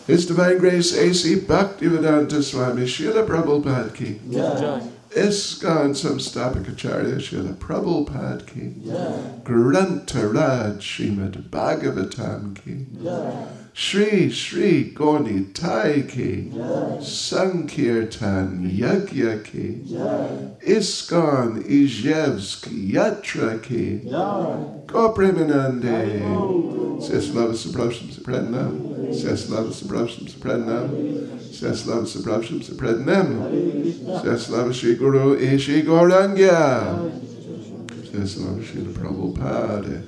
His Divine Grace A.C. Bhaktivedanta Swami Srila Prabhupada ki. ISKCON Samstapakacharya Srila Prabhupada ki. Grantaraj Srimad Bhagavatam ki. Shri Shri Goni Tai ki. Sankirtan Yagya ki. ISKCON Ijevsk Yatra ki. Gopremanande. Seslava Subrasham Supranam. Seslava Subrasham Supranam. Seslava Subrasham Supranam. Seslava Shri Guru Ishi Gaurangya. Seslava Shri Prabhupada.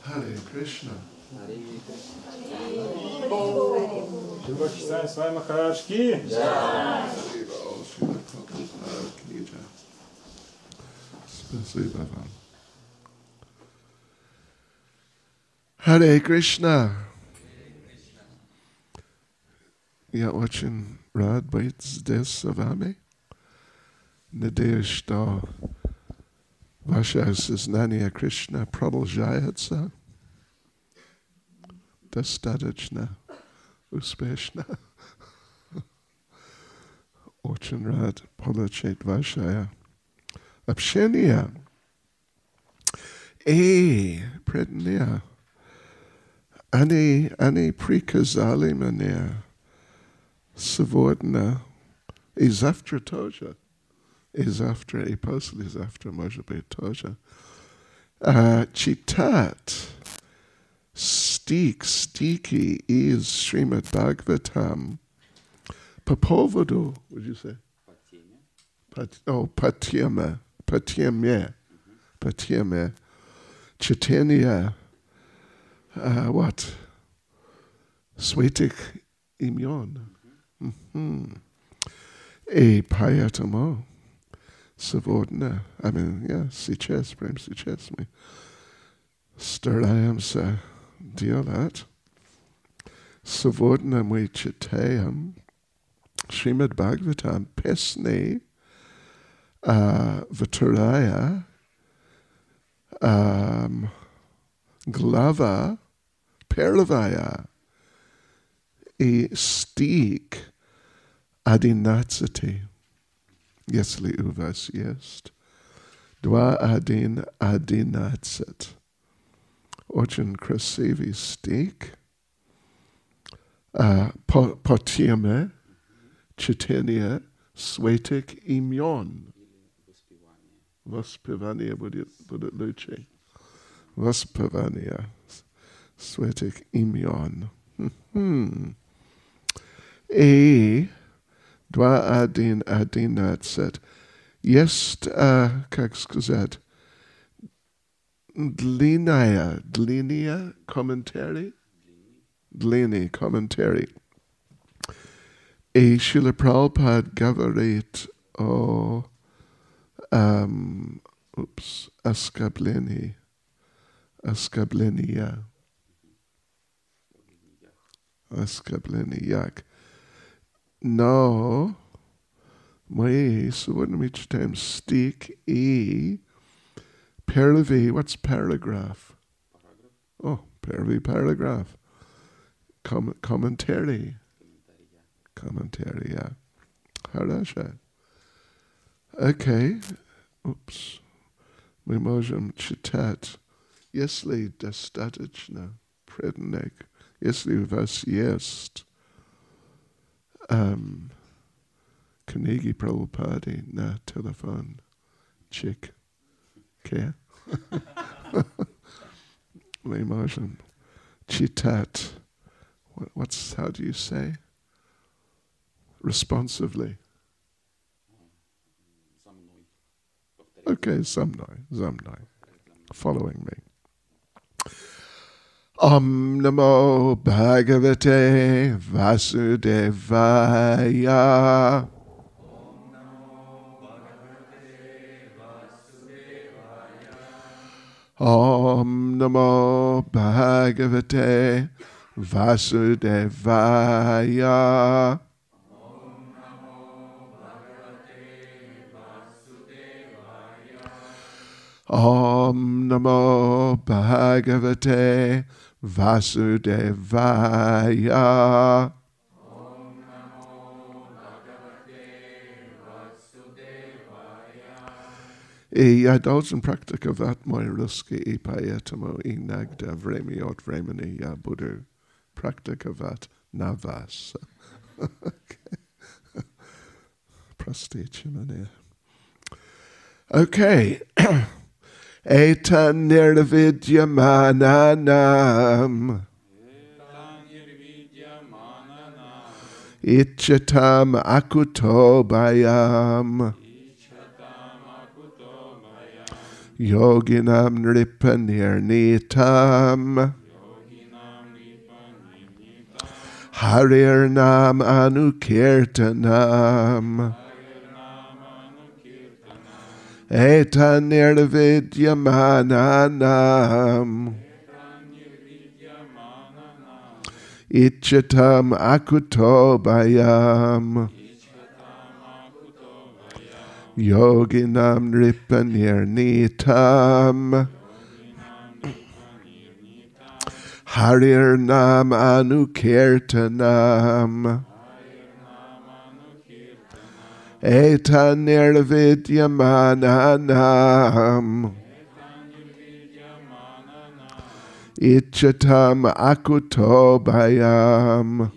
Hare Krishna. Shiva Kisai Swami Maharaj ki. Hare Krishna. Я очень рад быть здесь с вами. Надеюсь, что ваше осознание Кришны продолжается достаточно успешно. Очень рад получить ваше общение. И преданные, они приказали мне сегодня и завтра тоже, и завтра, и послезавтра, может быть, тоже, читать стихи из Шримад Бхагаватам по поводу, what did you say? Патьяме, чтение, святых имен. И поэтому сегодня, сейчас, прямо сейчас мы стараемся делать. Сегодня мы читаем Шримад Бхагаватам, песни, вторая глава, первая, и стих 11, если у вас есть. 2:1:11. Очень красивый стих. По теме чтения святых имен. Воспевание будет лучше. Воспевание святых имен. И 2:1:11. Есть, как сказать, длинный комментарий. И Шрила Прабхупада говорит о оскорбления. Askablini yak. No. Mai so wouldn't we time stick e paravi. What's paragraph? Oh, paravi paragraph. Commentary. Commentary, yeah. Harasha. Okay. Oops. My możemy czytać. Jeśli dostateczna prednek, jeśli was jest Knigi Prabhupada na telefon chick. Okay? My możemy czytać. How do you say? Responsively. Okay, zamnoi. Following me. Om Namo Bhagavate Vasudevaya. Om Namo Bhagavate Vasudevaya. Om Namo Bhagavate Vasudevaya. I dolcen praktika vat moi ruski I paetamo I nagda vremi ot vremeni ya budu. Praktika vat navas. Prastichamania. Okay. Etan nirvidyamananam. Ichatam akutobayam. Yoginam nripanirnitam. Harirnam anukirtanam. Etan nirvidyamananam. Ichatam akutobayam. Yoginam nripanirnitam. Harirnam anukirtanam. Etan nirvidyamananam. Ichatam akutobayam.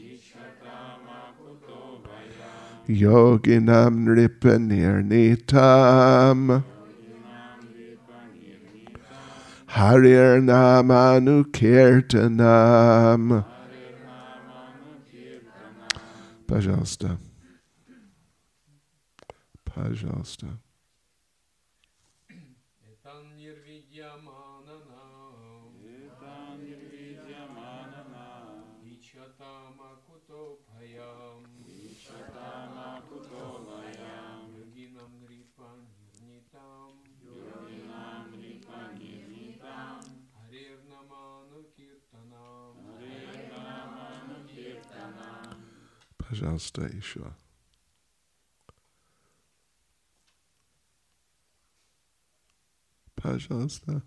Yoginam nripanirnitam. Harirnam anukirtanam. Пожалуйста. Пожалуйста. Пожалуйста, еще. Пожалуйста.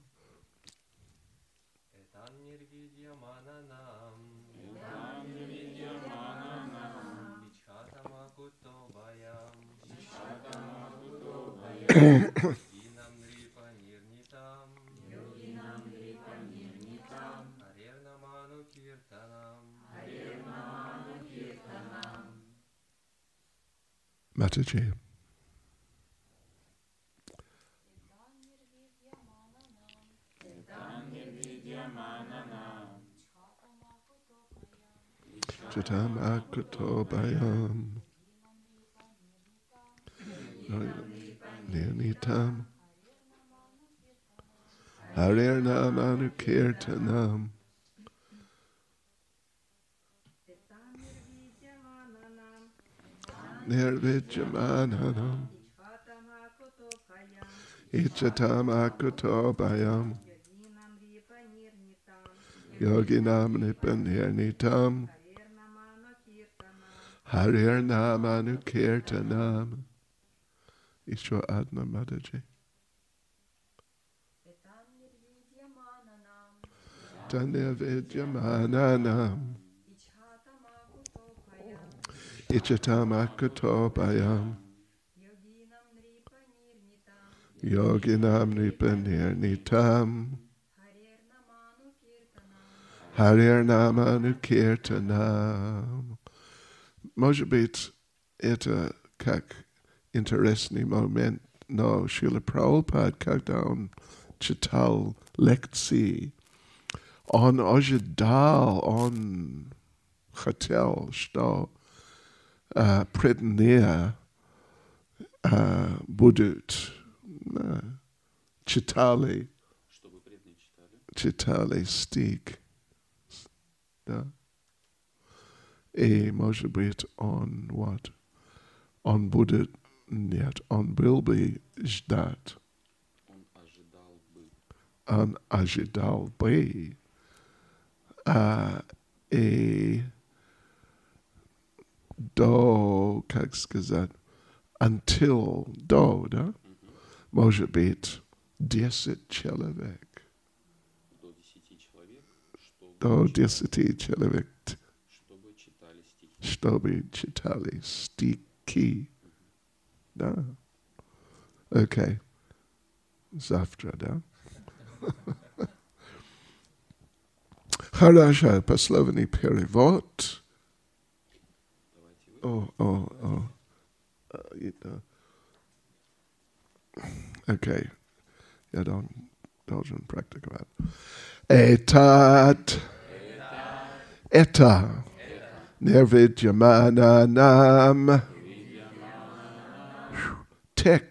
Mataji. Chatam akutobayam. Nirnitam. Harirnam anukirtanam. Nirvidyamananam. Ichatam akutobayam. Yoginam nripanirnitam. Harir Namanu Kirtanam. Ishwa Adna Madaji. Tanyavidyamananam. Ichatamakutopayam. Yoginam Nipanirnitam. Harir Namanu Kirtanam. Może być как интересный момент, но Шрила Прабхупад, когда он читал лекции, он ожидал, он хотел, что преданные будут читали стих, да. И, может быть, он будет, нет, он был бы ждать. Он ожидал бы. И как сказать, до, да? Может быть, 10 человек. До 10 человек. Чтобы читали стихи. Да. Окей. Завтра, да? Хорошо, пословный перевод. Окей. Я должен практиковать. Это. Nirvidyamananam. Тех,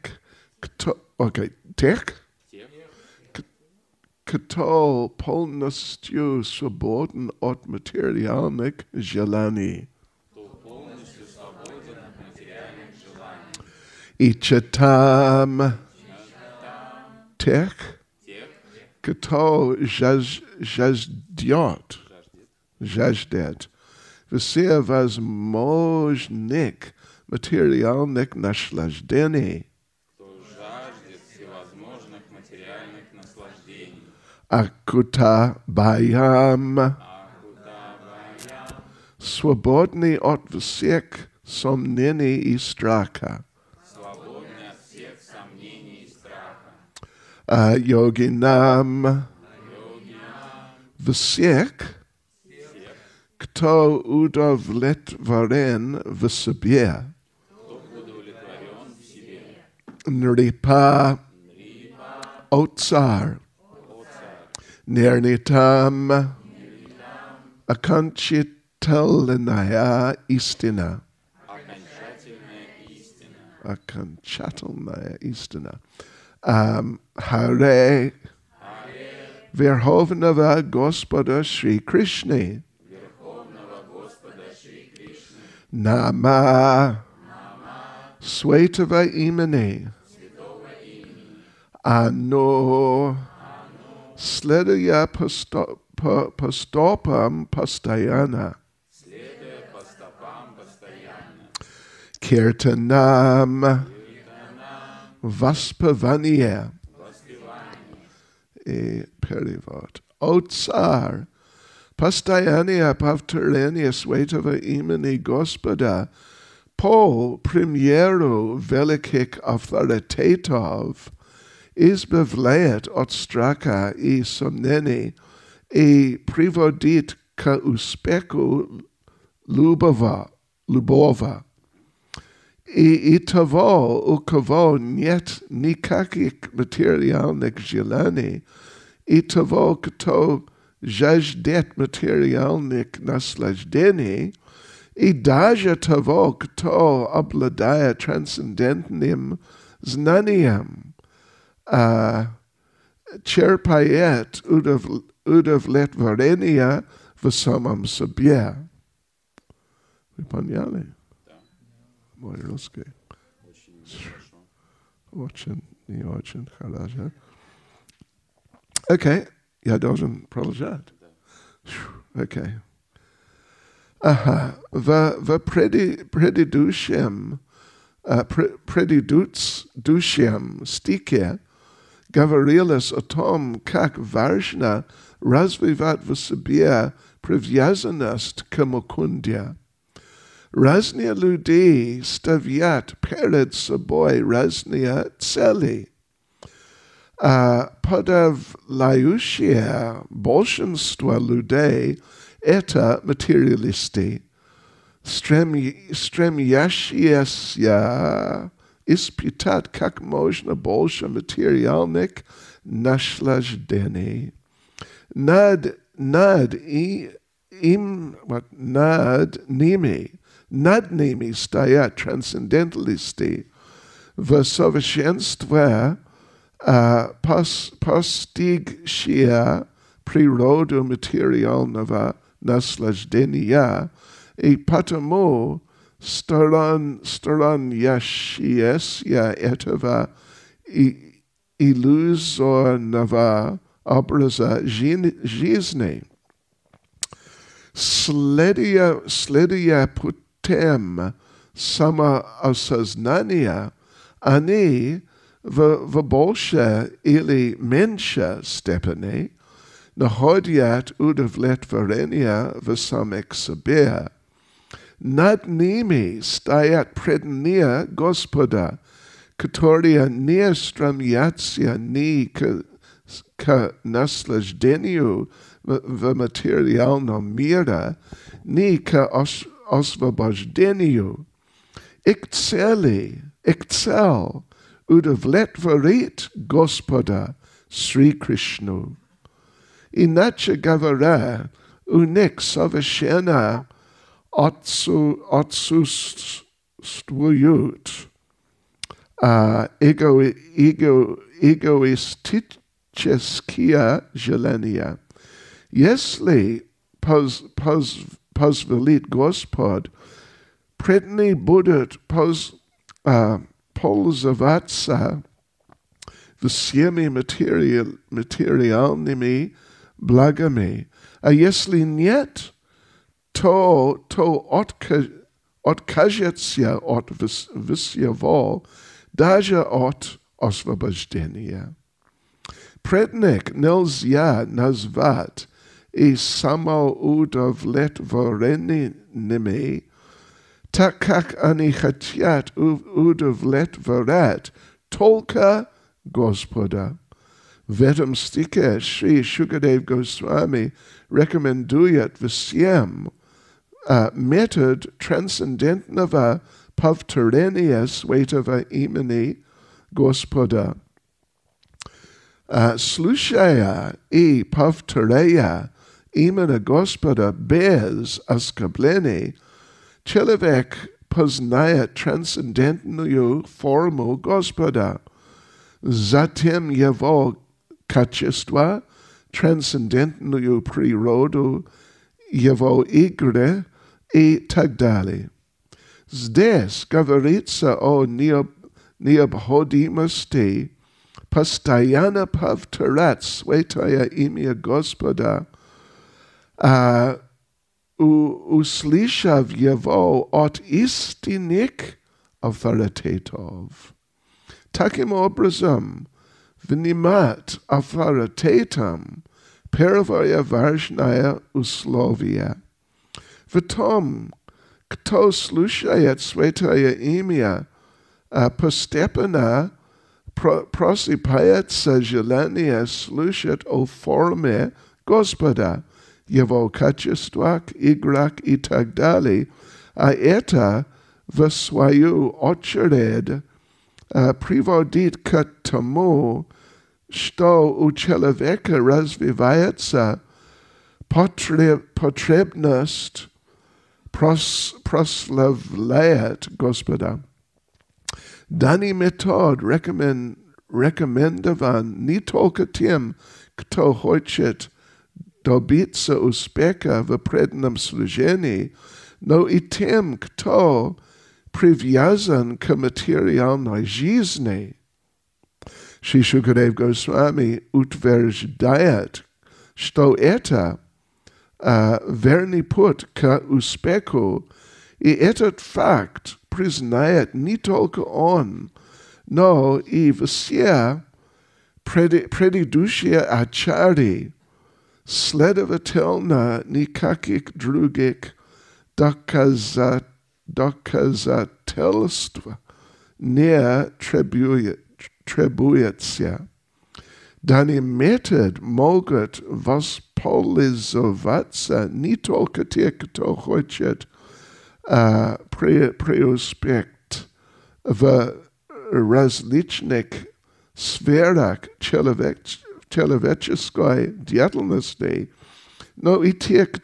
кто полностью свободен от материальных желаний. И читам тех, кто жаждет все возможных материальных наслаждений. Акутабаям, свободный от всех сомнений и страха. Йогинам, всех, кто удовлетворен в себе. Нрипа, Оцар. Нернитам, окончательная истина. Окончательная истина. Харе Верховного Господа Шри Кришны. Нама Святого имени. Оно, следуя по стопам постоянно. Киртанам, воспевание. И перевод. О царь, постоянное повторение святого имени Господа по примеру великих авторитетов избавляет от страха и сомнений и приводит к успеху любого. И того, у кого нет никаких материальных желаний, и того, кто жаждет материальных наслаждений, и даже того, кто обладает трансцендентным знанием, черпает удовлетворение в самом себе. Вы поняли? Мой русский. Очень не очень хорошо. Окей, я должен продолжать. Окей. Aha, va prediducem stike, Gavrilis atom kak varshna razvivat v'sibia privyasanast kamokundya. Raznia ludi staviat pered saboy raznia tseli. Podav laiushia bolshenstva lude eta materialisti. Stremyashiasya ispitat kak mojna bolsha materialnik nashlajdeni. Nad nimi stayat transcendentalisti v'sovershenstva postigshia prirodu materialnava naslajdenia и потому стороннящаяся этого иллюзорного образа жизни, следуя путем самоосознания, они в большей или меньшей степени находят удовлетворение в самих себе. Над ними стоят предания Господа, которые не стремятся ни к наслаждению в материальном мире, ни к освобождению. Их цель удовлетворить Господа Сри Кришну. Иначе говоря, у них совершенно отсутствуют эгоистические желания. Если позволит Господь, преданные будут пользоваться всеми материальными благами, а если нет, то откажется от всего, даже от освобождения. Предник нельзя назвать и самоудовлетворенными, так как они хотят удовлетворять только Господа. В этом стихе Шри Шукадев Госвами рекомендует всем метод трансцендентного повторения святого имени Господа. Слушая и повторяя имя Господа без оскорблений, человек познает трансцендентную форму Господа, затем его качества, трансцендентную природу, его игры и так далее. Здесь говорится о необходимости постоянно повторять святое имя Господа, услышав его от истинных авторитетов. Таким образом, внимать авторитетам первое важное условие. В том, кто слушает святое имя, постепенно просыпается желание слушать о форме Господа, его качествах, играх и так далее, а это в свою очередь приводит к тому, что у человека развивается потребность прославлять Господа. Данный метод рекомендован не только тем, кто хочет добиться успеха в преданном служении, но и тем, кто привязан к материальной жизни. Шри Шукадев Госвами утверждает, что это verni put ka uspeko, I etat fact priznaet ni tolka on, no I vsia predidusia achari, sledavatelna ni kakik drugik dokazatelstva, nea trebujatsia. Dani meted mogat vospolizovatsa ni tolka to hoichet preuspekt v različnik sferak človečeskoj djelatnosti, no I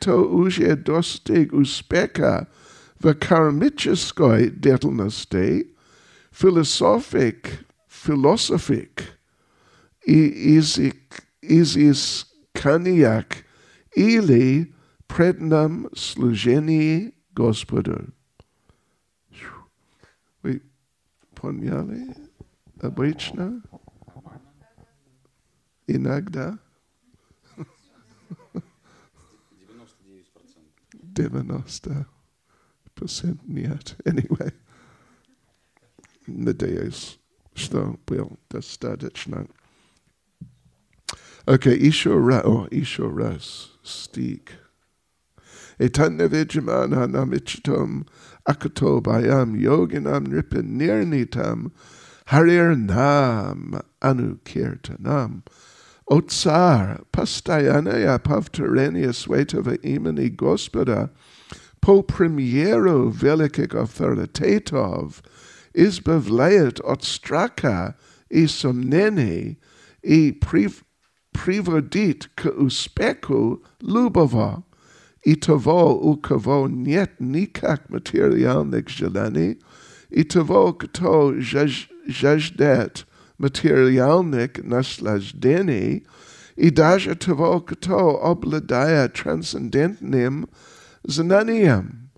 to už dostig uspeka v karmičeskoj djelatnosti, filosofik, izis kanijak ili prednam služeniji Gospodu. Vi ponijali obično? Inogda? 90% нет. Anyway. Надеюсь, что был достаточно. Окей, еще раз стих. Etana vijamana namichitam akato bayam yoginam nirnitam harir nam anukirtanam. Otsar pastayanaya pavtarenia svetava imani gospoda po premiero velikik authoritatov izbavlayat otstraka I somnene I privodit ka uspeku lubava. I tovo ukavo niet nikak materialnik jelani, I tovo kto jajdet materialnik naslajdeni, I daja tovo kto obladaya transcendentnim znaniam,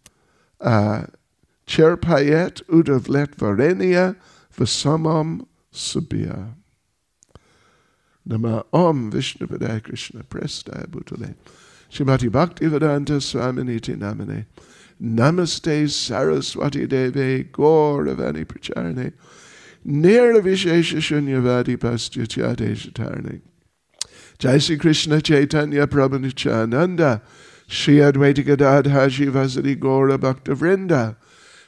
cherpayet udavlet varenia vasamam subia. Nama Om Vishnupadaya Krishna Prestaya Bhutale Shrimati Bhaktivedanta Swaminiti Namane Namaste Saraswati Deve Gauravani Pracharane Nirvishesha Shunyavadi Pastyachate Shatarane Jai Sri Krishna Chaitanya Prabhu Nityananda Shri Advaita Gadadhar Shivasari Gaura Bhakta Vrinda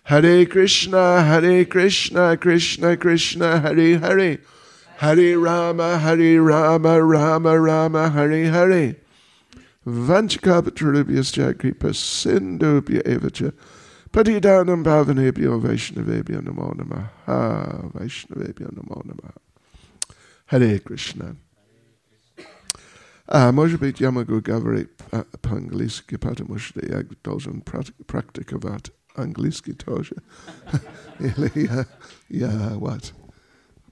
Hare Krishna Krishna Krishna Hare Hare Hare Rama, Rama Rama, Hare Hare. Vanchakapatrubhyascha kripa sindubhya evacha. Patidanam bhavanebhyo Vaishnavebhyo namo namaha. Vaishnavebhyo namo namaha. Hare Krishna. Может быть, я могу говорить по-английски, потому что я должен практиковать английский тоже. Или я what?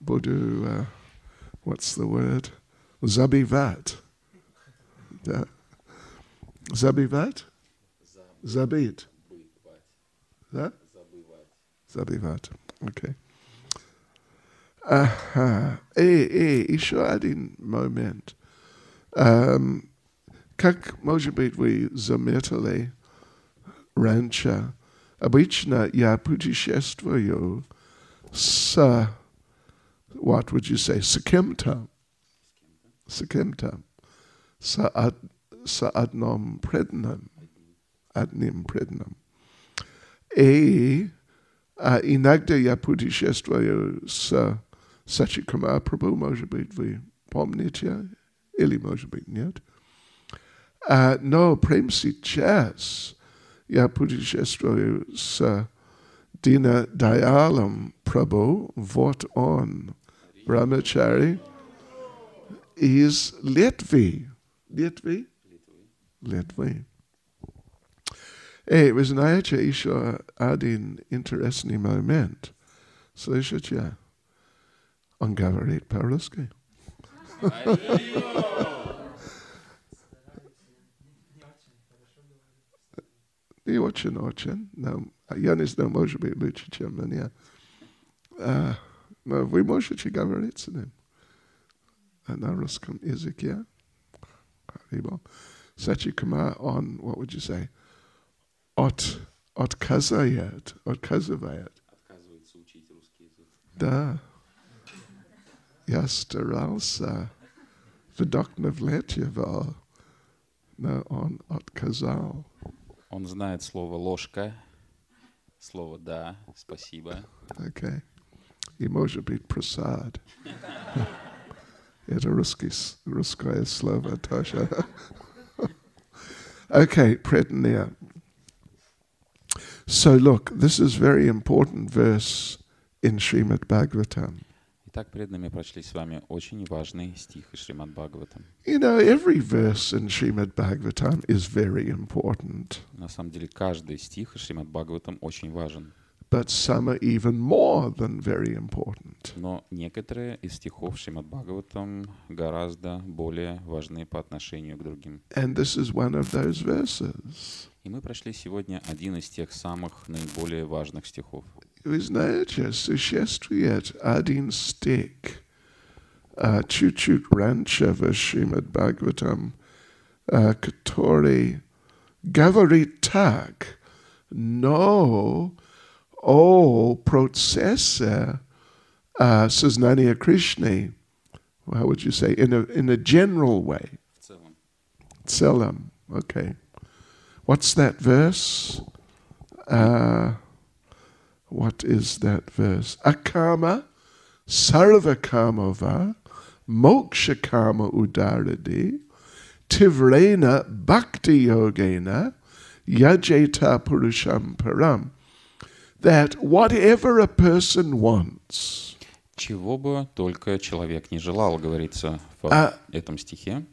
Budu, what's the word? Zabivat. Yeah. Zabivat? Zabit. Huh? Zabivat. Okay. Aha. Еще один момент. Как, может быть, вы заметили раньше, обычно я путешествую с what would you say? Sakimta. Sa-adnom prednam. Adnim prednam. Иногда я путешествую с Сачикамар Прабhu, может быть, вы помните, или, может быть, нет. Но прямо сейчас я путешествую с Dina Dayalam Prabhu, вот он, Brahmachari, из Литвы. Литвы? Вы знаете, еще один интересный момент. Слышите? Он говорит по-русски. И очень. Я не знаю, может быть, лучше, чем меня. Но вы можете говорить с ним на русском языке. Сачикама on, what would you say? Отказывает. Отказывается учить русский язык. Да. Я старался. Вдохновлять, но он отказал. Он знает слово ложка, слово да, спасибо. Okay. И может быть просад. Это русское слово тоже. Okay, преданные. So look, this is very important verse in Srimad Bhagavatam. Итак, преданные, мы прочли с вами очень важный стих из Шримад Бхагаватам. You know, every verse in Srimad Bhagavatam is very important. На самом деле, каждый стих из Шримад Бхагаватам очень важен. But some are even more than very important. Но некоторые из стихов Шримад Бхагаватам гораздо более важны по отношению к другим. And this is one of those verses. И мы прошли сегодня один из тех самых наиболее важных стихов. Вы знаете, существует один стих, чуть-чуть раньше в Шримад Бхагаватам, который говорит так, но о процессе сознания Кришны, how would you say, in a general way? В целом. Целом, okay. What's that verse? What is that verse? Akama sarvakamava moksha kama udaradi tivrena bhakti yogena yajeta purusham param. That whatever a person wants, Чего бы только человек не желал, говорится в этом стихе.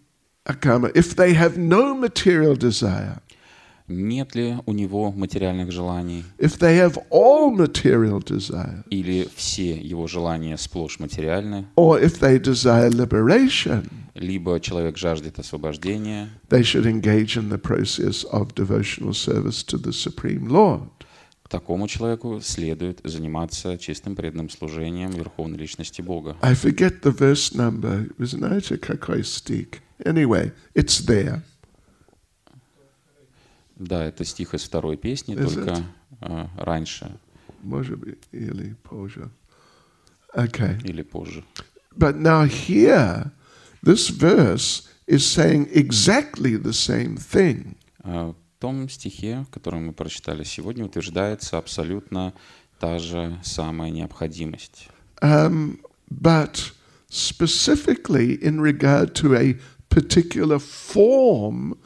akama, if they have no material desire, Нет ли у него материальных желаний? if they have all material desire, Или все его желания сплошь материальны? or if they desire liberation, Либо человек жаждет освобождения, they should engage in the process of devotional service to the Supreme Lord. такому человеку следует заниматься чистым преданным служением Верховной Личности Бога. I forget the verse number. Вы знаете, какой стих? Anyway, it's there. Да, это стих из второй песни, Is только раньше Может быть, или позже. Okay. или позже. But now here, this verse is saying exactly the same thing. В том стихе, который мы прочитали сегодня, утверждается абсолютно та же самая необходимость. But specifically in regard to a particular form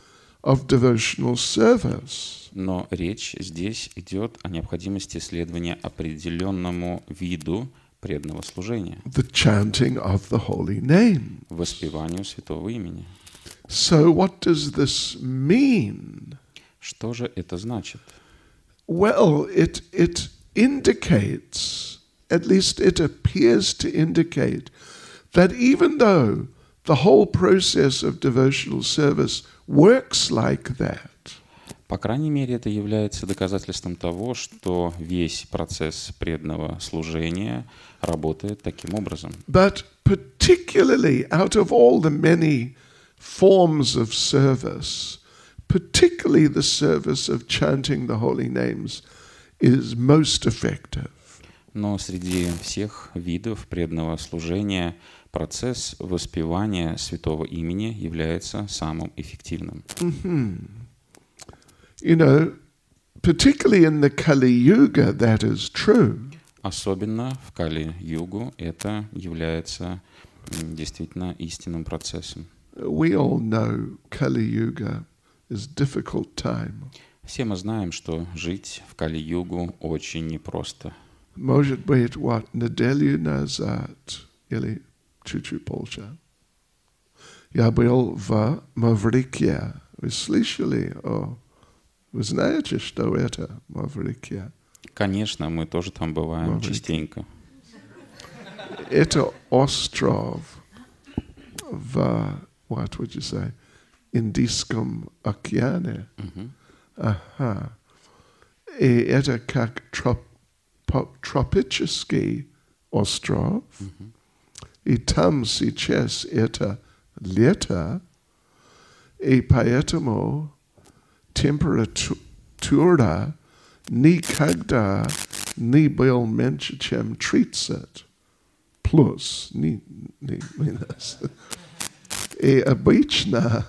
of devotional service. Но речь здесь идет о необходимости следования определенному виду преданного служения, The chanting of the holy name. воспеванию святого имени. So what does this mean? Что же это значит? Well, it indicates, at least it appears to indicate, that even though the whole process of devotional service works like that, По крайней мере, это является доказательством того, что весь процесс преданного служения работает таким образом. but particularly out of all the many forms of service, particularly the service of chanting the holy names is most effective. Но среди всех видов преданного служения процесс воспевания святого имени является самым эффективным. You know, particularly in the Kali Yuga, that is true. Особенно в Кали-югу это является действительно истинным процессом. We all know Kali Yuga is a difficult time. Все мы знаем, что жить в Кали-югу очень непросто. Может быть, what, неделю назад, или чуть-чуть больше, я был в Маврике. Вы слышали? Вы знаете, что это Маврике? Конечно, мы тоже там бываем частенько. Это остров в, what would you say, Индийском океане. Ага. И это как тропический остров. И там сейчас это лето. И поэтому температура никогда не был меньше, чем 30 плюс, не минус. И обычно,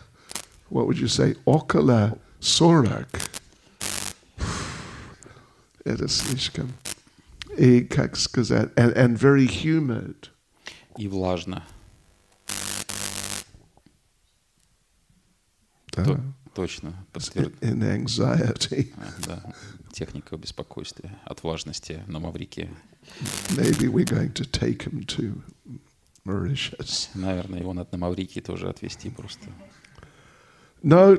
what would you say, около 40. Это слишком. И, как сказать, and very humid. И влажно. Да. Точно. In anxiety. Да. Техника беспокойствия от влажности на Маврикии. Maybe we're going to take him to Mauritius. Наверное, его надо на Маврикии тоже отвезти просто. No,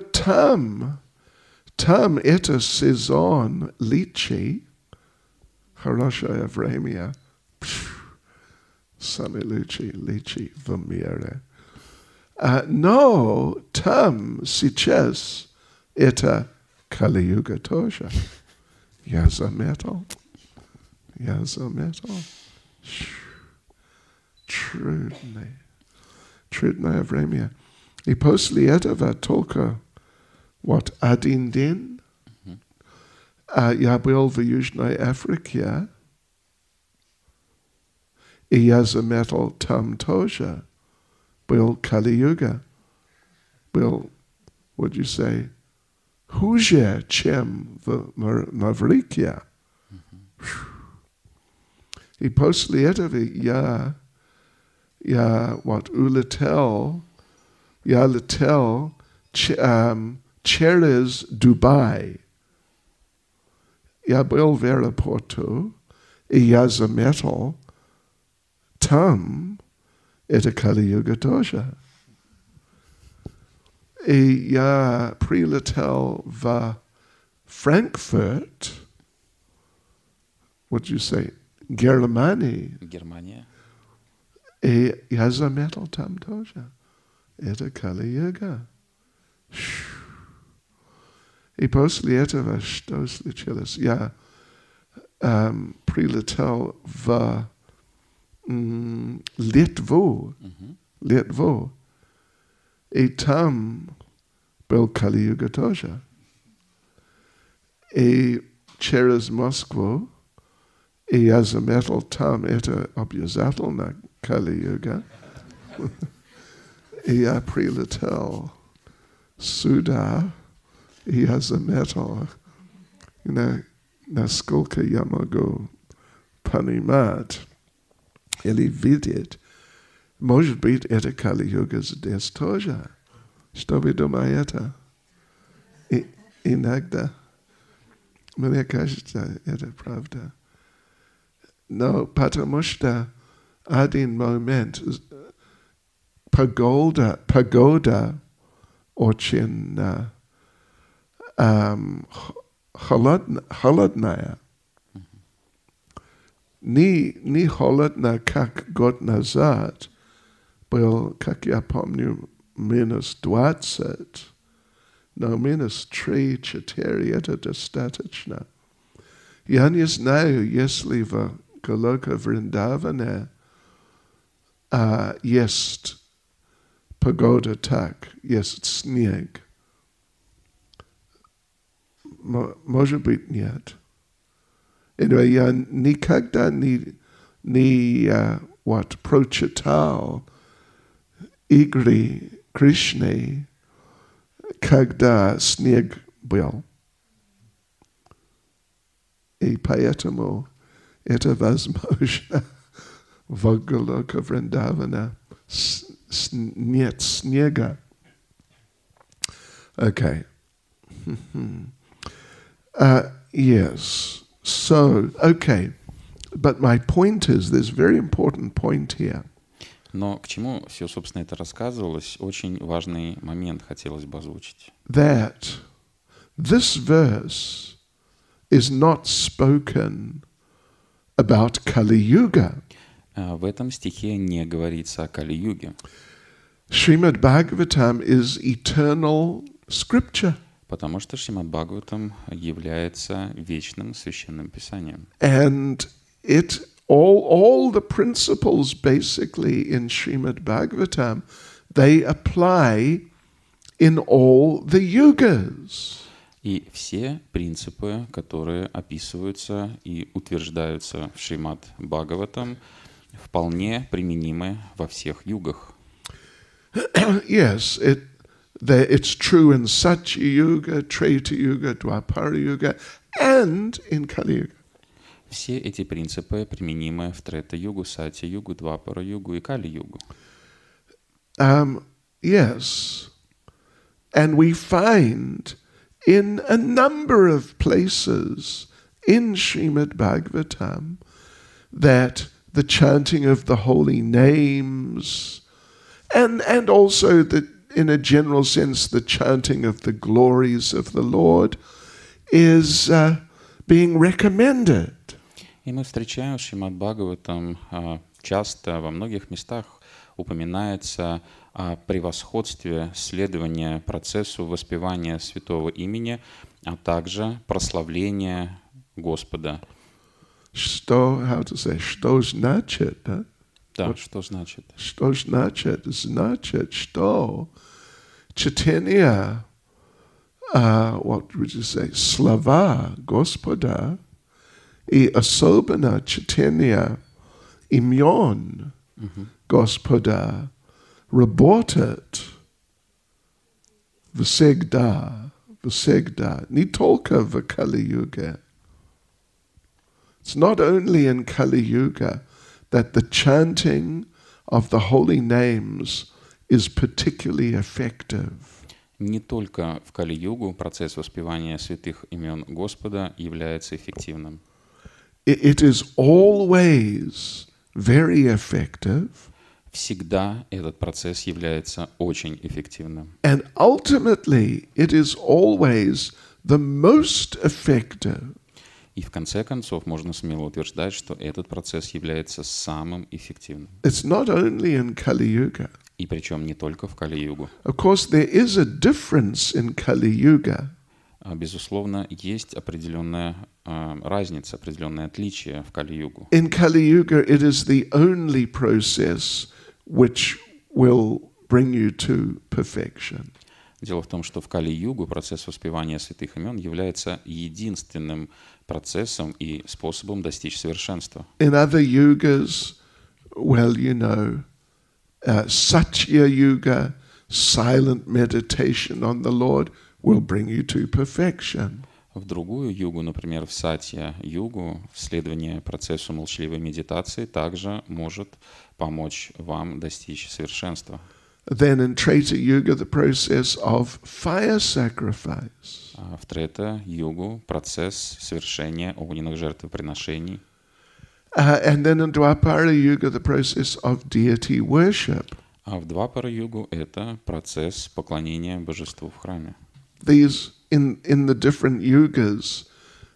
там это сезон личи, хорошее время, самые личи в мире. Но там сейчас это Кали-юга тоже. Я заметил. Трудное время. И после этого только один день я был в Южной Африке, и я заметил там тоже был Кали-юга. Был, would you say, хуже, чем в Маврике. И после этого я летел через Дубай. Я был в аэропорту, и я заметил, там это Кали-юга тоже. И я прилетел в Франкфурт, what do you say, Германия. И я заметил там тоже. Это Кали-юга. И после этого что случилось? Я прилетел в Литву. И там был Кали-юга тоже. И через Москву, и я заметил там это обязательно Кали-юга. И я прилетел сюда, и я заметил, насколько я могу понимать или видеть. Может быть, это Кали-юга здесь тоже. Что вы думаете? Иногда. Мне кажется, это правда. Но потому что один момент погода очень холодная. Не холодно, как год назад. Был, как я помню, минус 20. Но минус 3-4 это достаточно. Я не знаю, если в Голока-Вриндаване есть погода так, есть снег. Может быть, нет. Anyway, я никогда не прочитал игры Кришны, когда снег был. И поэтому это возможно в Голока-Вриндаване нет снега. Okay. Yes. So, okay. But my point is, there's a very important point here. Но к чему все, собственно, это рассказывалось, очень важный момент хотелось бы озвучить. That this verse is not spoken about Kali-yuga. В этом стихе не говорится о Кали-юге. Srimad Bhagavatam is eternal scripture. Потому что Шримад Бхагаватам является вечным священным писанием. And it all the principles basically in Srimad Bhagavatam, they apply in all the yugas. И все принципы, которые описываются и утверждаются в Шримад Бхагаватам, вполне применимы во всех югах. Yes, it's true in Satya Yuga, Treta Yuga, Dwapara Yuga, and in Kali Yuga. Все эти принципы применимы в Трета-югу, Сатья-югу, Двапара-югу и Кали-югу. Yes, and we find in a number of places in Srimad Bhagavatam that the chanting of the holy names and also that in a general sense the chanting of the glories of the Lord is being recommended. И мы встречаем в Шримад Бхагаватам часто во многих местах упоминается о превосходстве следования процессу воспевания святого имени, а также прославления Господа. Что значит, да? Да, что значит? Что значит? Значит, что чтение, what would you say, слава Господа и особенно чтение имен Господа работает всегда, не только в Кали-юге. It's not only in Kali-yuga that the chanting of the holy names is particularly effective. Не только в Кали-югу процесс воспевания святых имен Господа является эффективным. It is always very effective. Всегда этот процесс является очень эффективным. And ultimately, it is always the most effective. И в конце концов можно смело утверждать, что этот процесс является самым эффективным. It's not only in Kali-yuga. И причем не только в Кали-югу. Of course, there is a difference in Kali-yuga. Безусловно, есть определенная разница, определенное отличие в Кали-югу. In Kali-yuga, it is the only process which will bring you to perfection. Дело в том, что в Кали-югу процесс воспевания святых имен является единственным процессом и способом достичь совершенства. In other yugas, well, you know, Satya Yuga, silent meditation on the Lord, will bring you to perfection. В другую югу, например, в Сатья-югу, следование процессу молчаливой медитации также может помочь вам достичь совершенства. Then in Treta Yuga, the process of fire sacrifice. В Трета-югу процесс совершения огненных жертвоприношений. And then in Dwapara Yuga, the process of deity worship. А в Двапара-югу это процесс поклонения божеству в храме. These, in the different yugas,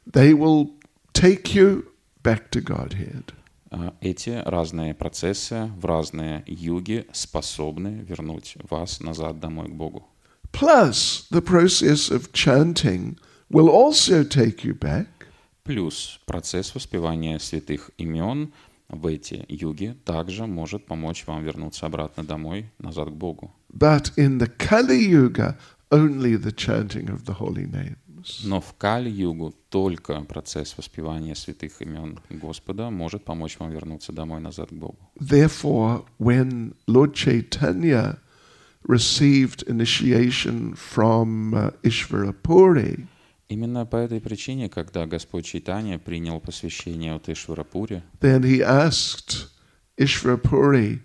they will take you back to Godhead. Эти разные процессы в разные юги способны вернуть вас назад домой к Богу. Plus, the process of chanting will also take you back. Плюс процесс воспевания святых имен в эти юги также может помочь вам вернуться обратно домой, назад к Богу. But in the Kali Yuga, only the chanting of the holy names. Но в Кали-югу только процесс воспевания святых имен Господа может помочь вам вернуться домой, назад к Богу. Therefore, when Lord Chaitanya received initiation from Ishvarapuri, Именно по этой причине, когда Господь Чайтанья принял посвящение от Ишварапури, then he asked Ishvarapuri,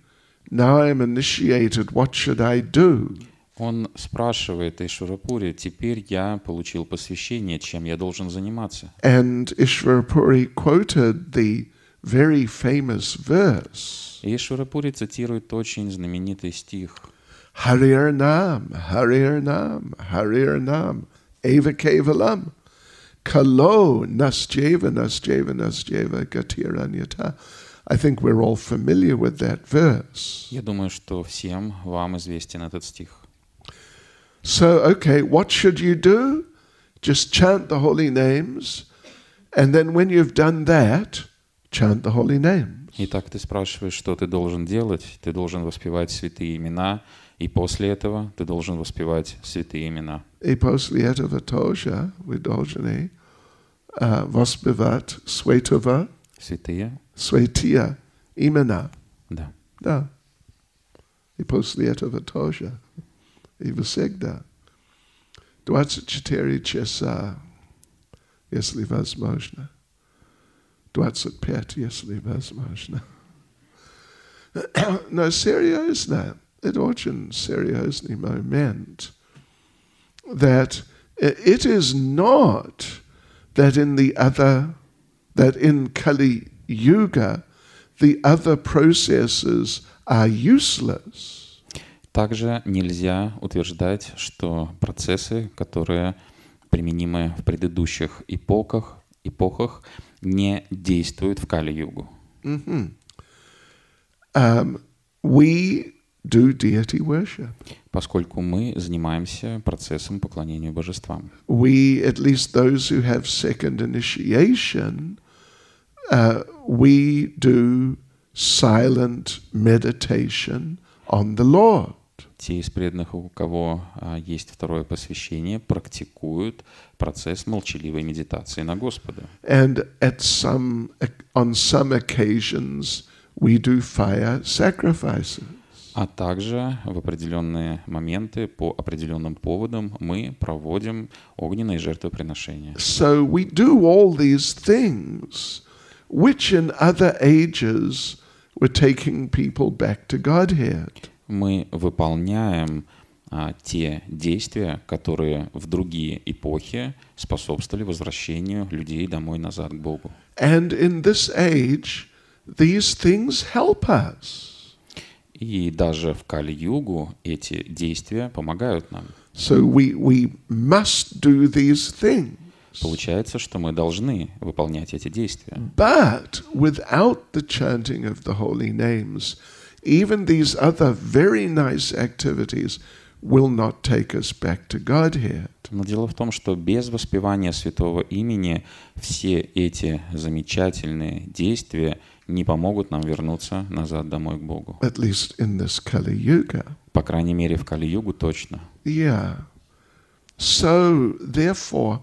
now I am initiated, what should I do? он спрашивает Ишварапури: теперь я получил посвящение, чем я должен заниматься? And Ishvarapuri quoted the very famous verse. И Ишварапури цитирует очень знаменитый стих. Harir Nam, Harir Nam, Harir Nam, Eva Kevalam, Kalo Nasjeva, Nasjeva, Nasjeva, Gatiranyata. I think we're all familiar with that verse. Я думаю, что всем вам известен этот стих. So, okay, what should you do? Just chant the holy names, and then when you've done that, chant the holy names. Итак, ты спрашиваешь, что ты должен делать? Ты должен воспевать святые имена, И после этого ты должен воспевать святые имена. И после этого тоже вы должны воспевать святые имена. Да. Да. И после этого тоже. И всегда. 24 часа, если возможно. 25, если возможно. Но серьезно, это очень серьезный момент. That it is not that in Kali Yuga, the other processes are useless. Также нельзя утверждать, что процессы, которые применимы в предыдущих эпохах, не действуют в Кали-югу. We do deity worship. Поскольку мы занимаемся процессом поклонения божествам. We, at least those who have second initiation, we do silent meditation on the Lord. Те из преданных, у кого есть второе посвящение, практикуют процесс молчаливой медитации на Господа. And on some occasions we do fire sacrifices. А также в определенные моменты, по определенным поводам, мы проводим огненные жертвоприношения. So we do all these things, which in other ages were taking people back to Godhead. Мы выполняем те действия, которые в другие эпохи способствовали возвращению людей домой назад к Богу. And in this age, these things help us. И даже в Кали-югу эти действия помогают нам. So we must do these things. Получается, что мы должны выполнять эти действия. But without the chanting of the holy names, even these other very nice activities will not take us back to Godhead. Но дело в том, что без воспевания святого имени все эти замечательные действия не помогут нам вернуться назад домой к Богу. At least in this Kali Yuga. По крайней мере, в Кали-югу точно. Yeah. So therefore,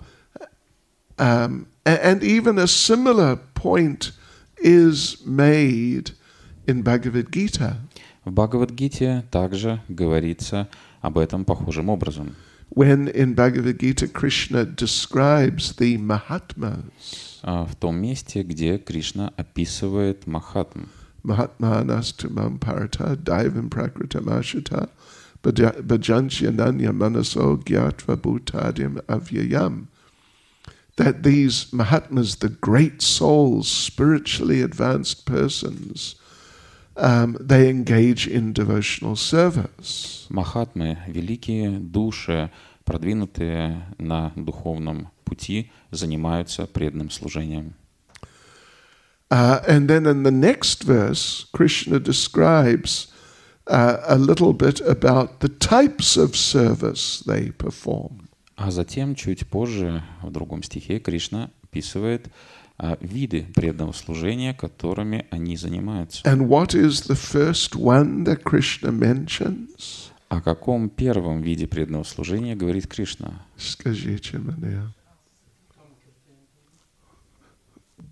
and even a similar point is made in Bhagavad Gita. В Бхагавад-гите также говорится об этом похожим образом. When in Bhagavad Gita Krishna describes the Mahatmas. В том месте, где Кришна описывает Махатм. Mahatmanas tumam parata daivam prakritamashita bhajanchyananya manaso gyatva bhutadim avyayam. That these Mahatmas, the great souls, spiritually advanced persons, they engage in devotional service. Махатмы, великие души, продвинутые на духовном пути, занимаются преданным служением. And then in the next verse, Krishna describes a little bit about the types of service they perform. А затем, чуть позже, в другом стихе, Кришна описывает виды преданного служения, которыми они занимаются. And what is the first one that Krishna mentions? О каком первом виде преданного служения говорит Кришна? Скажите мне.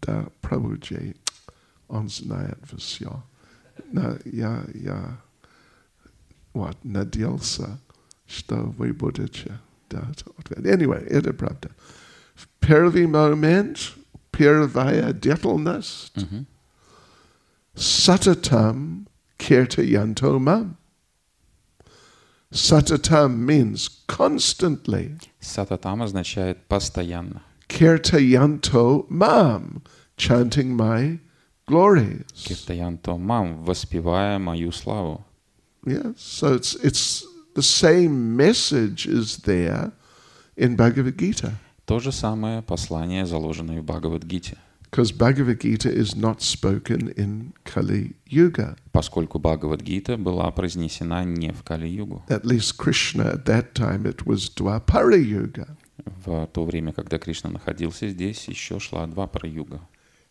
Да, Прабhuджи, он знает все. Но я надеялся, что вы будете дать ответ. Anyway, это правда. В первый момент первая деятельность сататам киртаянто мам. Satatam means constantly. Сататам означает постоянно. Kirtayanto mam, chanting my glories. Киртаянто мам, воспевая мою славу. Yes, so it's the same message is there in Bhagavad Gita. То же самое послание, заложенное в Бхагавад-гите. Because Bhagavad Gita is not spoken in Kali Yuga. Поскольку Бхагавад-гита была произнесена не в Кали-югу. At least Krishna at that time it was Dwapara Yuga. В то время, когда Кришна находился здесь, еще шла Двапара-юга.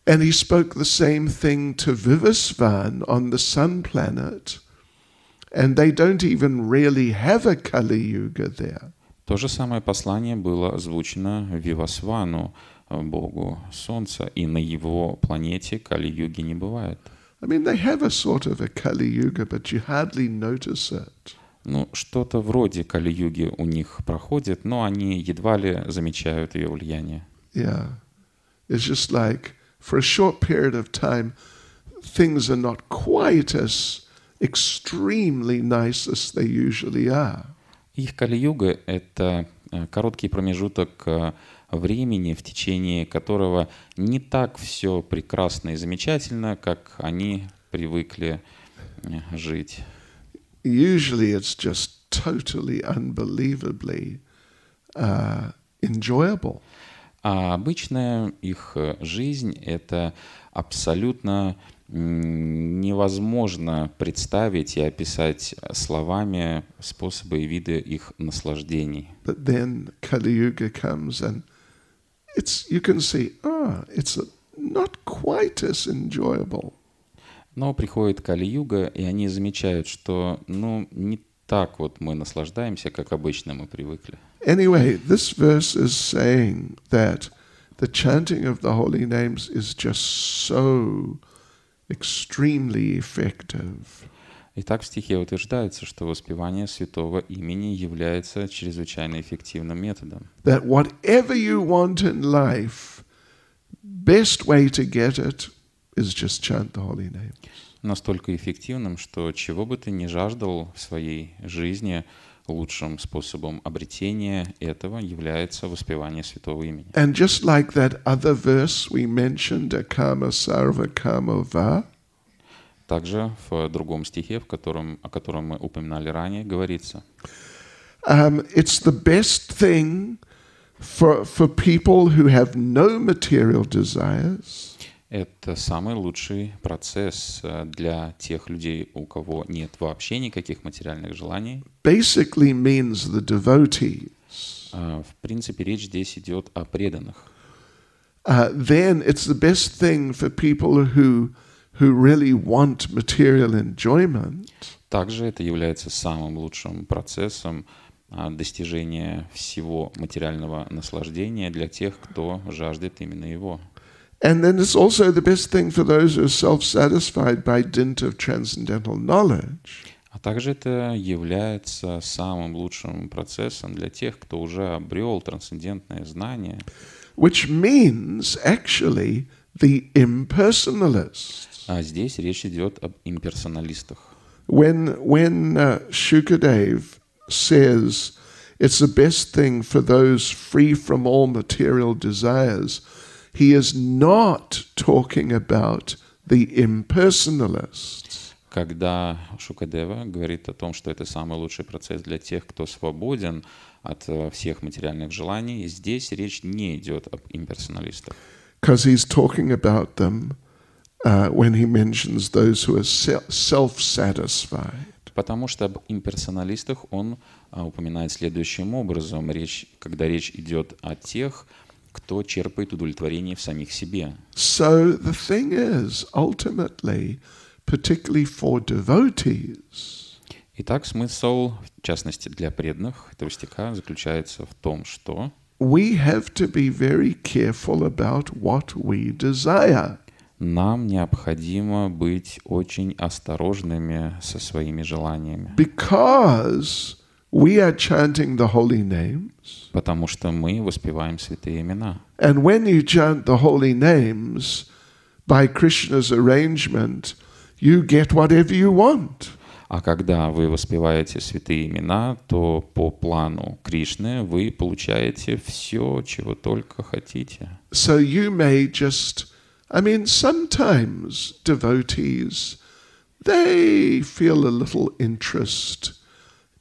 And he spoke the same thing to Vivasvan on the sun planet and they don't even really have a Kali Yuga there. То же самое послание было озвучено Вивасвану, богу Солнца, и на его планете Кали-юги не бывает. I mean, they have a sort of a Kali Yuga, but you hardly notice it. Ну, что-то вроде Кали-юги у них проходит, но они едва ли замечают ее влияние. Yeah. It's just like, for a short period of time, things are not quite as extremely nice as they usually are. Их Кали-юга — это короткий промежуток времени, в течение которого не так все прекрасно и замечательно, как они привыкли жить. Usually it's just totally unbelievably enjoyable. А обычная их жизнь — это абсолютно невозможно представить и описать словами способы и виды их наслаждений. But then Kali Yuga comes and you can see, it's not quite as enjoyable. Но приходит Кали-юга, и они замечают, что не так вот мы наслаждаемся, как обычно мы привыкли. Anyway, this verse is saying that the chanting of the holy names is just so extremely effective. Итак, в стихе утверждается, что воспевание святого имени является чрезвычайно эффективным методом. That whatever you want in life, best way to get it is just chant the holy names. Настолько эффективным, что чего бы ты ни жаждал в своей жизни, лучшим способом обретения этого является воспевание святого имени. And just like that other verse we mentioned, Akama Sarva Kama Va, Также в другом стихе, о котором мы упоминали ранее, говорится: it's the best thing for people who have no material desires. это самый лучший процесс для тех людей, у кого нет вообще никаких материальных желаний. Basically means the devotees. В принципе, речь здесь идет о преданных. Then it's the best thing for people who really want material enjoyment. Также это является самым лучшим процессом достижения всего материального наслаждения для тех, кто жаждет именно его. And then it's also the best thing for those who are self-satisfied by dint of transcendental knowledge. А также это является самым лучшим процессом для тех, кто уже обрел трансцендентное знание. Which means, actually, the impersonalists. А здесь речь идет об имперсоналистах. When Shukadev says it's the best thing for those free from all material desires, he is not talking about the impersonalists. Когда Шукадева говорит о том, что это самый лучший процесс для тех, кто свободен от всех материальных желаний, здесь речь не идет об имперсоналистах. Because he's talking about them when he mentions those who are self-satisfied. Потому что об имперсоналистах он упоминает следующим образом, когда речь идет о тех, кто черпает удовлетворение в самих себе. So the thing is, ultimately, particularly for devotees, Итак, смысл, в частности для преданных этого стиха, заключается в том, что we have to be very careful about what we desire. нам необходимо быть очень осторожными со своими желаниями. Because we are chanting the holy names. Потому что мы воспеваем святые имена. And when you chant the holy names, by Krishna's arrangement, you get whatever you want. А когда вы воспеваете святые имена, то по плану Кришны вы получаете все, чего только хотите. So you may just, sometimes devotees, they feel a little interest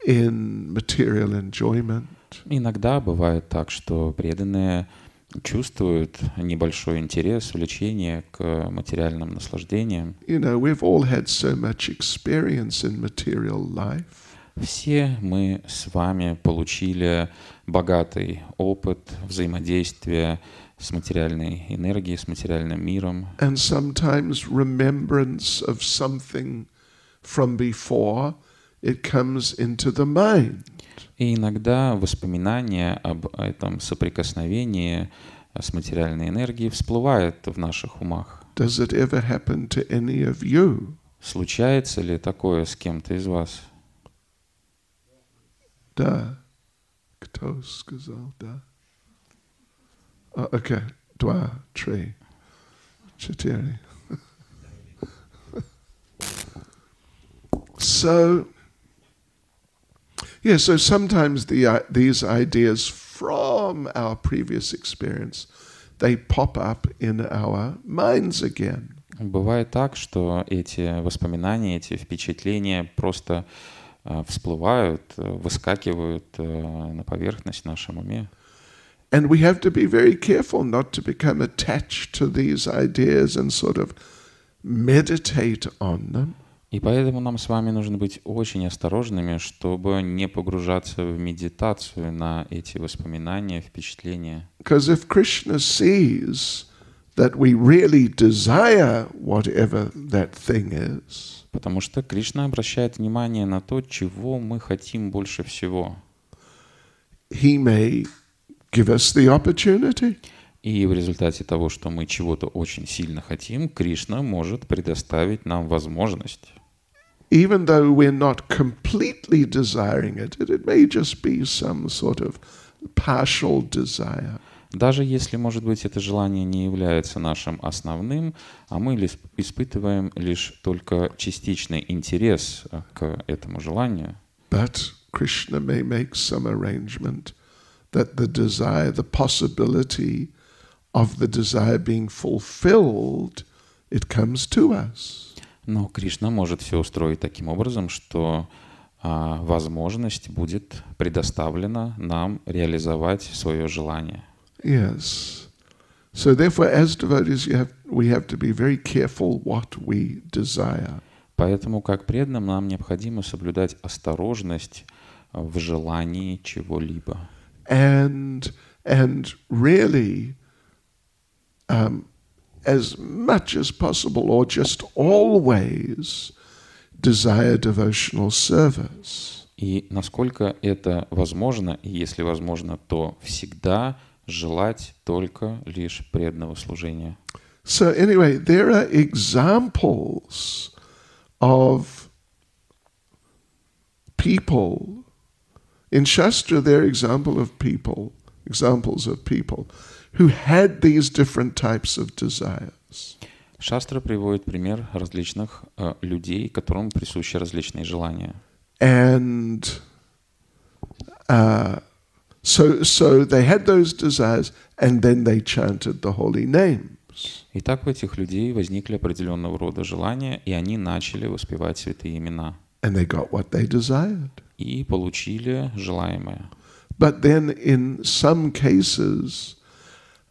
in material enjoyment. Иногда бывает так, что преданные чувствуют небольшой интерес, влечение к материальным наслаждениям. You know, we've all had so much experience in material life. Все мы с вами получили богатый опыт взаимодействия с материальной энергией, с материальным миром. And sometimes remembrance of something from before it comes into the mind. И иногда воспоминания об этом соприкосновении с материальной энергией всплывает в наших умах. Does it ever happen to any of you? Случается ли такое с кем-то из вас? Да. Кто сказал да? Okay. Два, три, четыре. So sometimes these ideas from our previous experience, they pop up in our minds again. Бывает так, что эти воспоминания, эти впечатления просто всплывают, выскакивают на поверхность в нашем уме. And we have to be very careful not to become attached to these ideas and sort of meditate on them. И поэтому нам с вами нужно быть очень осторожными, чтобы не погружаться в медитацию на эти воспоминания, впечатления. Because if Krishna sees that we really desire whatever that thing is, Потому что Кришна обращает внимание на то, чего мы хотим больше всего. he may give us the opportunity. И в результате того, что мы чего-то очень сильно хотим, Кришна может предоставить нам возможность. Even though we're not completely desiring it, it may just be some sort of partial desire. Даже если, может быть, это желание не является нашим основным, а мы испытываем лишь только частичный интерес к этому желанию. But Krishna may make some arrangement that the desire, the possibility of the desire being fulfilled, it comes to us. Но Кришна может все устроить таким образом, что возможность будет предоставлена нам реализовать свое желание. Yes. So therefore, as devotees, we have to be very careful what we desire. Поэтому, как преданным, нам необходимо соблюдать осторожность в желании чего-либо. And really, as much as possible, or just always, desire devotional service. И насколько это возможно, и если возможно, то всегда желать только лишь преданного служения. So anyway, there are examples of people. In Shastra, there are examples of people who had these different types of desires. Шастра приводит пример различных людей, которым присущи различные желания. And so they had those desires, and then they chanted the holy names. Итак, у этих людей возникли определенного рода желания, и они начали воспевать святые имена. And they got what they desired. И получили желаемое. But then in some cases,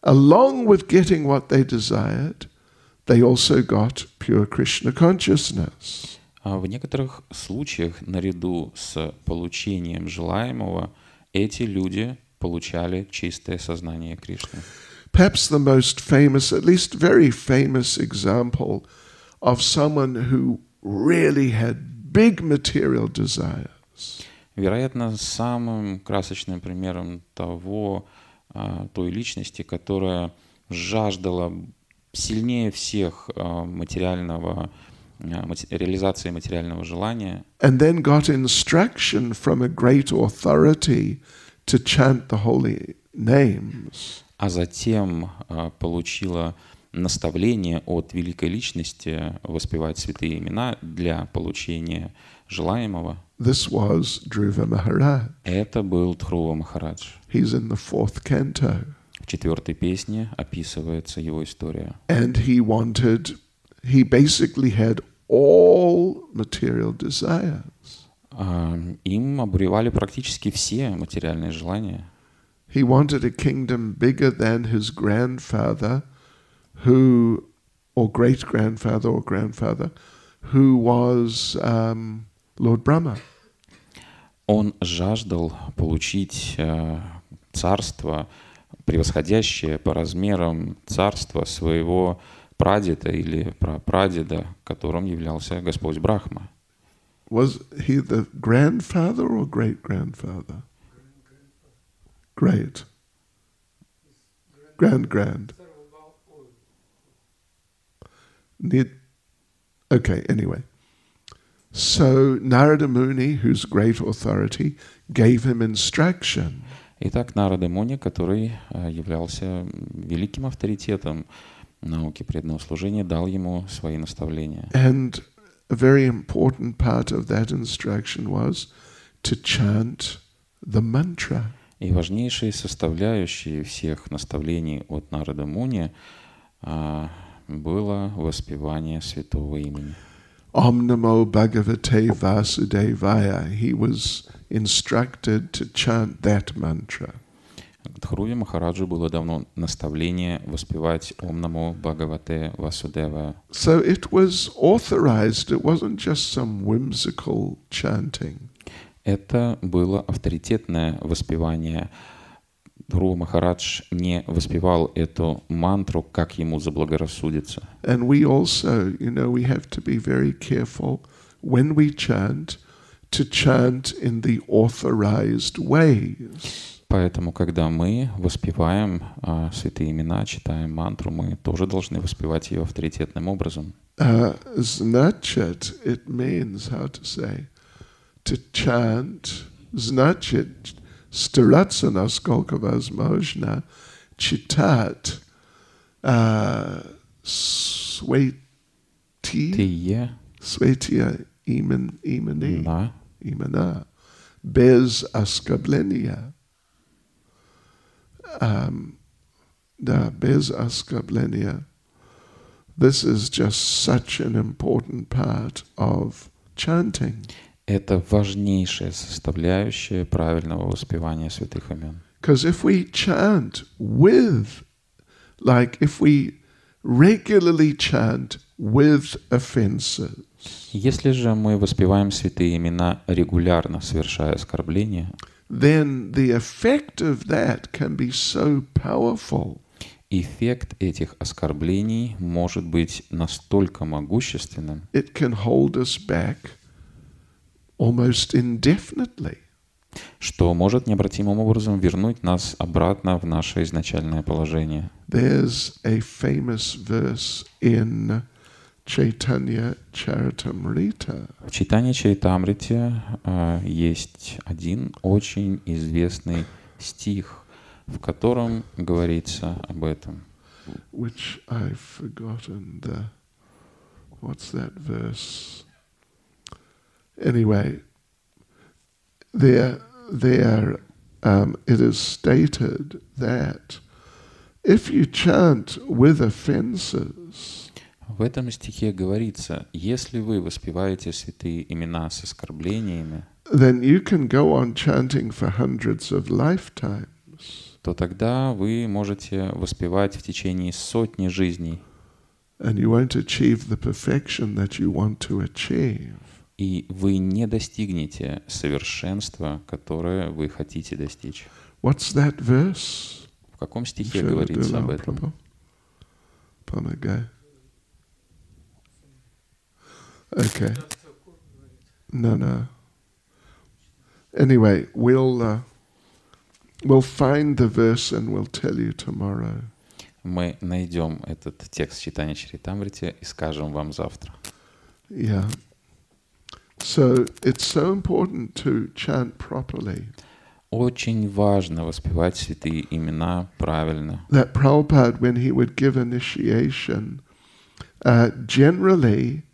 along with getting what they desired, they also got pure Krishna consciousness. А в некоторых случаях, наряду с получением желаемого, эти люди получали чистое сознание Кришны. Perhaps the most famous, at least very famous example of someone who really had big material desires. Вероятно, самым красочным примером той личности, которая жаждала сильнее всех реализации материального желания, And then got instruction from a great authority to chant the holy names. а затем получила наставление от великой личности воспевать святые имена для получения желаемого. This was Dhruva Maharaj. Это был Дхрува Махарадж. He's in the 4th canto. В 4-й песне описывается его история. And he basically had all material desires. Им обуревали практически все материальные желания. He wanted a kingdom bigger than his grandfather, or great-grandfather or grandfather, who was Lord Brahma. Он жаждал получить царство, превосходящее по размерам царство своего прадеда или прапрадеда, которым являлся Господь Брахма. Was he the grandfather or great-grandfather? Great. Grand. Okay, anyway. So Narada Muni, who's great authority, gave him instruction. Итак, Нарада Муни, который являлся великим авторитетом науки преданного служения, дал ему свои наставления. And a very important part of that instruction was to chant the mantra. И важнейшей составляющей всех наставлений от Нарада Муни было воспевание святого имени. Om Namo Bhagavate Vasudevaya. He was instructed to chant that mantra. Дхруви Махараджу было давно наставление воспевать Ом Намо Бхагавате Васудевая. So it was authorized. It wasn't just some whimsical chanting. Это было авторитетное воспевание. Дхрува Махарадж не воспевал эту мантру, как ему заблагорассудится. And we also, we have to be very careful when we chant to chant in the authorized ways. Поэтому, когда мы воспеваем святые имена, читаем мантру, мы тоже должны воспевать ее авторитетным образом. Значит, it means, how to say, to chant, значит, стараться насколько возможно читать святые имена без оскорбления. Без оскорбления. This is just such an important part of chanting. Это важнейшая составляющая правильного воспевания святых имен. Because if we chant with, if we regularly chant with offenses, если же мы воспеваем святые имена регулярно, совершая оскорбления, then the effect of that can be so powerful. Эффект этих оскорблений может быть настолько могущественным, it can hold us back almost indefinitely. Что может необратимым образом вернуть нас обратно в наше изначальное положение. There's a famous verse in Chaitanya Charitamrita. В Чайтанья Чаритамрите есть один очень известный стих, в котором говорится об этом. Which I've forgotten what's that verse? Anyway, there it is stated that if you chant with offenses, в этом стихе говорится, если вы воспеваете святые имена с оскорблениями, then you can go on chanting for hundreds of lifetimes. То тогда вы можете воспевать в течение сотни жизней. And you won't achieve the perfection that you want to achieve. И вы не достигнете совершенства, которое вы хотите достичь. What's that verse? В каком стихе говорится об этом? Okay. No. Anyway, we'll find the verse and we'll tell you tomorrow. Мы найдем этот текст Чайтанья Чаритамрите и скажем вам завтра. Yeah. So it's so important to chant properly. Очень важно воспевать святые имена правильно. That Prabhupada, when he would give initiation, generally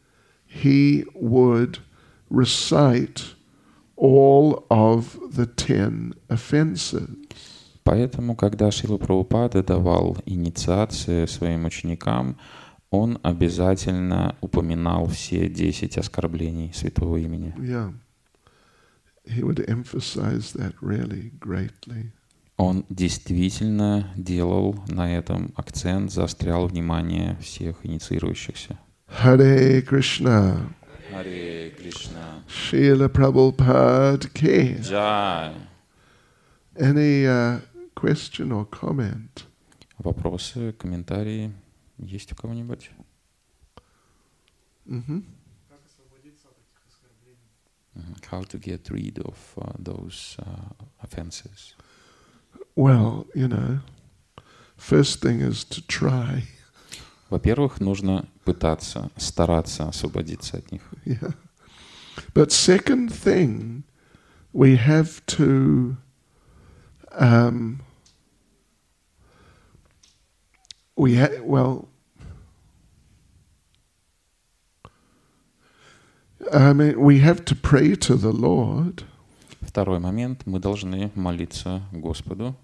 he would recite all of the 10 offenses. Поэтому, когда Шрила Прабхупада давал инициации своим ученикам, он обязательно упоминал все 10 оскорблений святого имени. Yeah. He would emphasize that really greatly. Он действительно делал на этом акцент, заострял внимание всех инициирующихся. Hare Krishna. Харе Кришна. Srila Prabhupada ki. Джай. Any question or comment? Вопросы, комментарии есть у кого-нибудь? Mm-hmm. Как освободиться от этих оскорблений? How to get rid of those offenses? Well, first thing is to try. Во-первых, нужно пытаться, стараться освободиться от них. Yeah. But second thing, we have to we have to pray to the Lord. Второй момент, мы должны молиться Господу.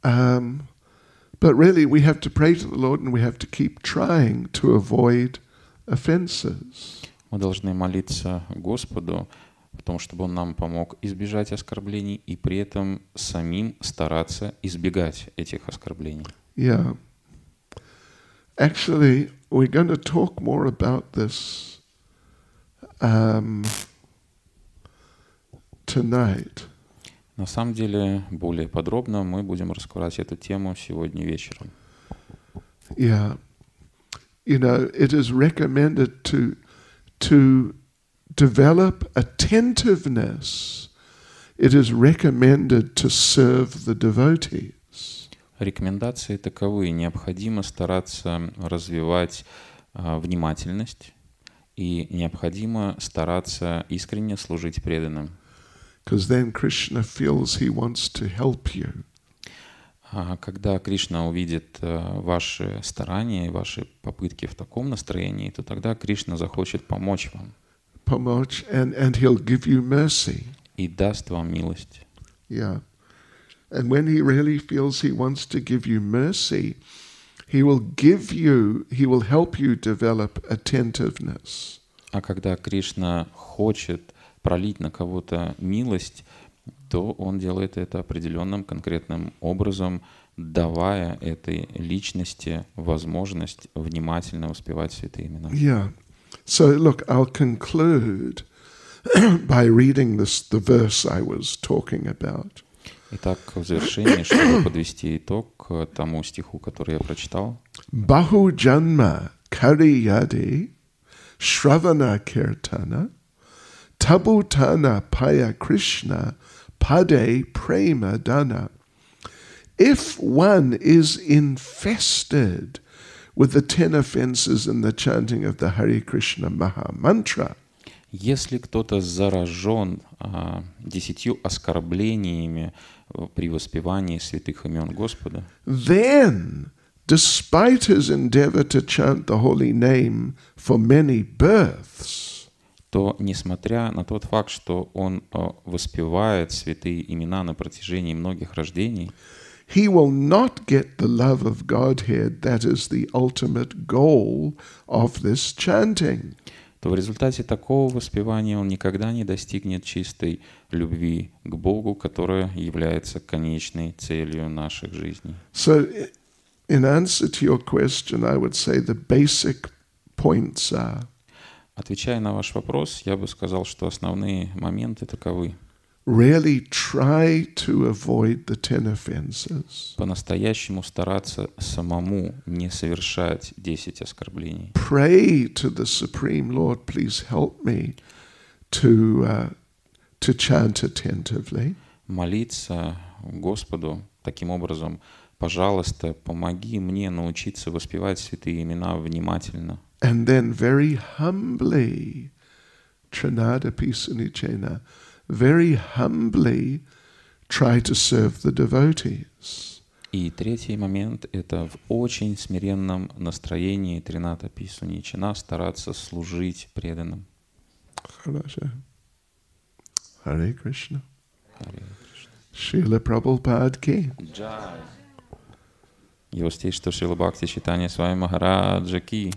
But really, we have to pray to the Lord, and we have to keep trying to avoid offenses. Мы должны молиться Господу, потому чтобы Он нам помог избежать оскорблений и при этом самим стараться избегать этих оскорблений. Yeah. Actually, we're going to talk more about this tonight. На самом деле, более подробно мы будем раскрывать эту тему сегодня вечером. Yeah. It is recommended to develop attentiveness. It is recommended to serve the devotees. Рекомендации таковы. Необходимо стараться развивать внимательность и необходимо стараться искренне служить преданным. Because then Krishna feels he wants to help you. Когда Кришна увидит ваши старания и ваши попытки в таком настроении, то тогда Кришна захочет помочь вам. Помочь, and he'll give you mercy. И даст вам милость. Yeah. And when he really feels he wants to give you mercy, he will help you develop attentiveness. А когда Кришна хочет пролить на кого-то милость, то он делает это определенным конкретным образом, давая этой личности возможность внимательно воспевать святые имена. Yeah. So look, I'll conclude by reading the verse I was talking about. Итак, в завершении, чтобы подвести итог к тому стиху, который я прочитал. Bahu janma kariyade shravana kirtana tabutana paya Krishna pade prema dana. If one is infested with the 10 offenses in the chanting of the Hare Krishna Maha Mantra, если кто-то заражен 10 оскорблениями при воспевании святых имен Господа, then, despite his endeavor to chant the holy name for many births, то, несмотря на тот факт, что он воспевает святые имена на протяжении многих рождений, he will not get the love of Godhead that is the ultimate goal of this chanting. то в результате такого воспевания он никогда не достигнет чистой любви к Богу, которая является конечной целью наших жизней. So, in answer to your question, I would say the basic points are: Отвечая на ваш вопрос, я бы сказал, что основные моменты таковы. really try to avoid the 10 offenses. По-настоящему стараться самому не совершать 10 оскорблений. Pray to the Supreme Lord, please help me to chant attentively. Молиться Господу таким образом: пожалуйста, помоги мне научиться воспевать святые имена внимательно. And then very humbly, Trinada Pisunichena, very humbly try to serve the devotees. И третий момент — это в очень смиренном настроении Трината Писуничина стараться служить преданным. Hare Krishna. Харе Кришна. Srila Prabhupada ki. Джай. Его стишь, что Шрила Бхакти Чайтанья Свами Махараджа ки.